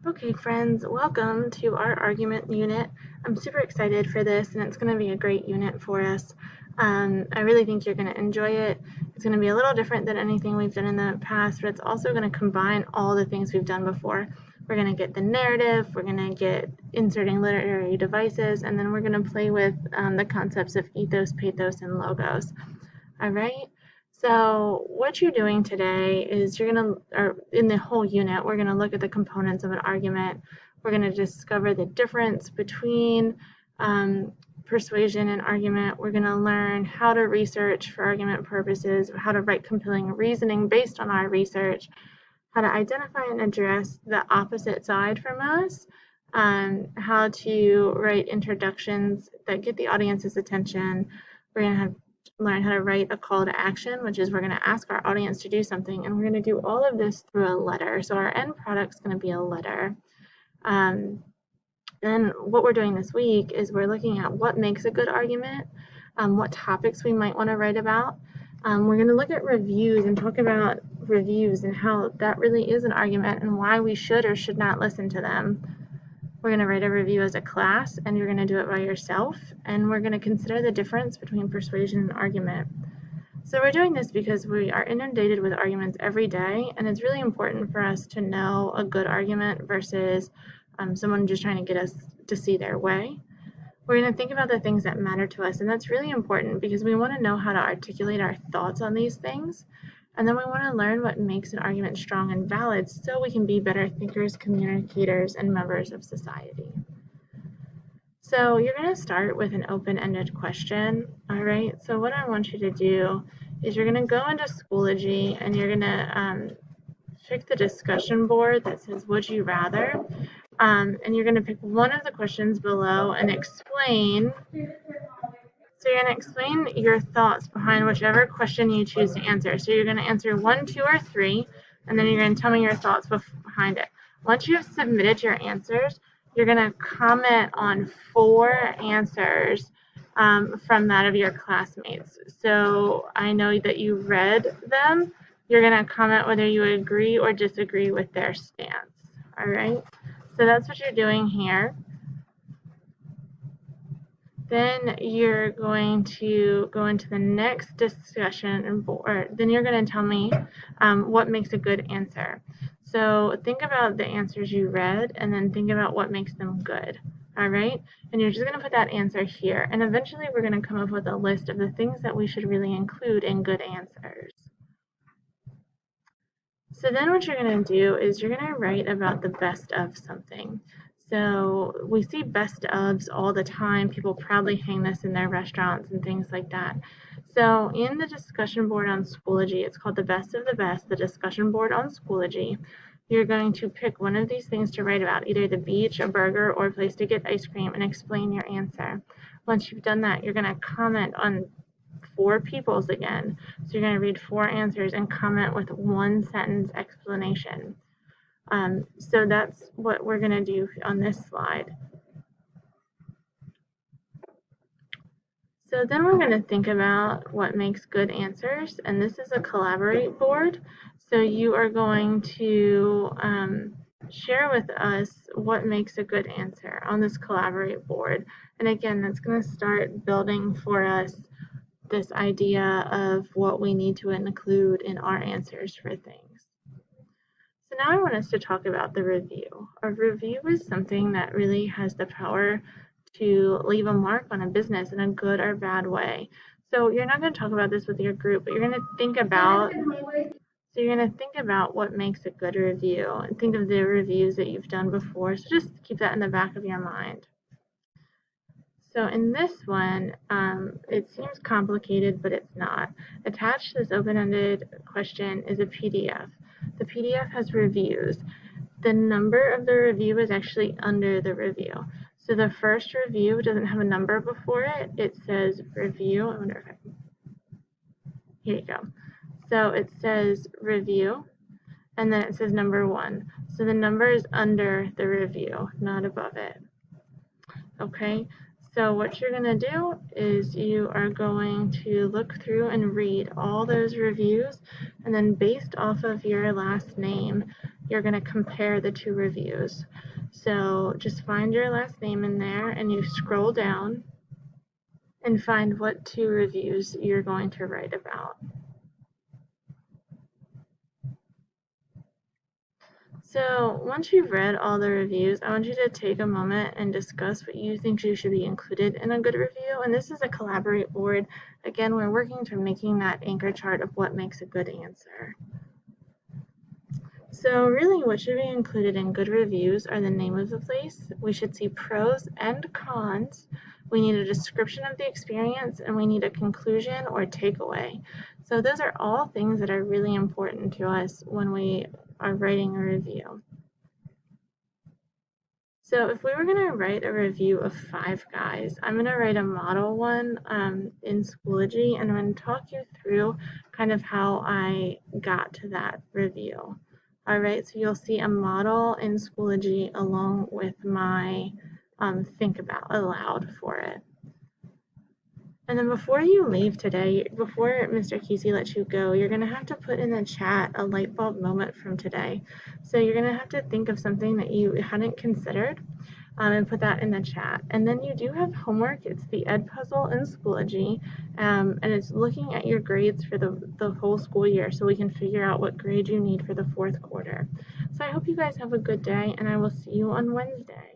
Okay, friends, welcome to our argument unit. I'm super excited for this, and it's going to be a great unit for us. I really think you're going to enjoy it. It's going to be a little different than anything we've done in the past, but it's also going to combine all the things we've done before. We're going to get the narrative, we're going to get inserting literary devices, and then we're going to play with the concepts of ethos, pathos, and logos. All right? So what you're doing today is or in the whole unit, we're going to look at the components of an argument. We're going to discover the difference between persuasion and argument. We're going to learn how to research for argument purposes, how to write compelling reasoning based on our research, how to identify and address the opposite side from us, how to write introductions that get the audience's attention. We're going to learn how to write a call to action, which is we're going to ask our audience to do something, and we're going to do all of this through a letter. So our end product is going to be a letter. Then what we're doing this week is we're looking at what makes a good argument, what topics we might want to write about. We're going to look at reviews and talk about reviews and how that really is an argument and why we should or should not listen to them. We're going to write a review as a class, and you're going to do it by yourself, and we're going to consider the difference between persuasion and argument. So we're doing this because we are inundated with arguments every day, and it's really important for us to know a good argument versus someone just trying to get us to see their way. We're going to think about the things that matter to us, and that's really important because we want to know how to articulate our thoughts on these things. And then we want to learn what makes an argument strong and valid so we can be better thinkers, communicators, and members of society. So you're going to start with an open-ended question, all right? So what I want you to do is you're going to go into Schoology and you're going to pick the discussion board that says, would you rather? And you're going to pick one of the questions below and explain. So you're going to explain your thoughts behind whichever question you choose to answer. So you're going to answer 1, 2, or 3, and then you're going to tell me your thoughts behind it. Once you have submitted your answers, you're going to comment on 4 answers from that of your classmates. So I know that you read them. You're going to comment whether you agree or disagree with their stance. All right? So that's what you're doing here. Then you're going to go into the next discussion board. Then you're going to tell me what makes a good answer. So think about the answers you read and then think about what makes them good. All right? And you're just going to put that answer here. And eventually we're going to come up with a list of the things that we should really include in good answers. So then what you're going to do is you're going to write about the best of something. So we see best ofs all the time. People proudly hang this in their restaurants and things like that. So in the discussion board on Schoology, it's called the best of the best, the discussion board on Schoology. You're going to pick one of these things to write about, either the beach, a burger, or a place to get ice cream, and explain your answer. Once you've done that, you're going to comment on 4 people's again. So you're going to read 4 answers and comment with 1 sentence explanation. So that's what we're going to do on this slide. So then we're going to think about what makes good answers, and this is a collaborate board. So you are going to share with us what makes a good answer on this collaborate board. And again, that's going to start building for us this idea of what we need to include in our answers for things. So now I want us to talk about the review. A review is something that really has the power to leave a mark on a business in a good or bad way. So you're not going to talk about this with your group, but you're going to think about what makes a good review and think of the reviews that you've done before. So just keep that in the back of your mind. So in this one, it seems complicated, but it's not. Attached to this open-ended question is a PDF. The PDF has reviews. The number of the review is actually under the review. So the first review doesn't have a number before it. It says review. I wonder if I can. Here you go. So it says review, and then it says number 1. So the number is under the review, not above it. Okay. So what you're going to do is you are going to look through and read all those reviews, and then based off of your last name, you're going to compare the two reviews. So just find your last name in there and you scroll down and find what two reviews you're going to write about. So once you've read all the reviews, I want you to take a moment and discuss what you think should be included in a good review. And this is a collaborate board. Again, we're working to making that anchor chart of what makes a good answer. So really what should be included in good reviews are the name of the place. We should see pros and cons. We need a description of the experience and we need a conclusion or takeaway. So those are all things that are really important to us when we are writing a review. So if we were going to write a review of Five Guys, I'm going to write a model one in Schoology, and I'm going to talk you through kind of how I got to that review. All right, so you'll see a model in Schoology along with my think about aloud for it. And then before you leave today, before Mr. Kesey lets you go, you're going to have to put in the chat a light bulb moment from today. So you're going to have to think of something that you hadn't considered and put that in the chat. And then you do have homework. It's the Ed Puzzle in Schoology, and it's looking at your grades for the whole school year so we can figure out what grade you need for the fourth quarter. So I hope you guys have a good day, and I will see you on Wednesday.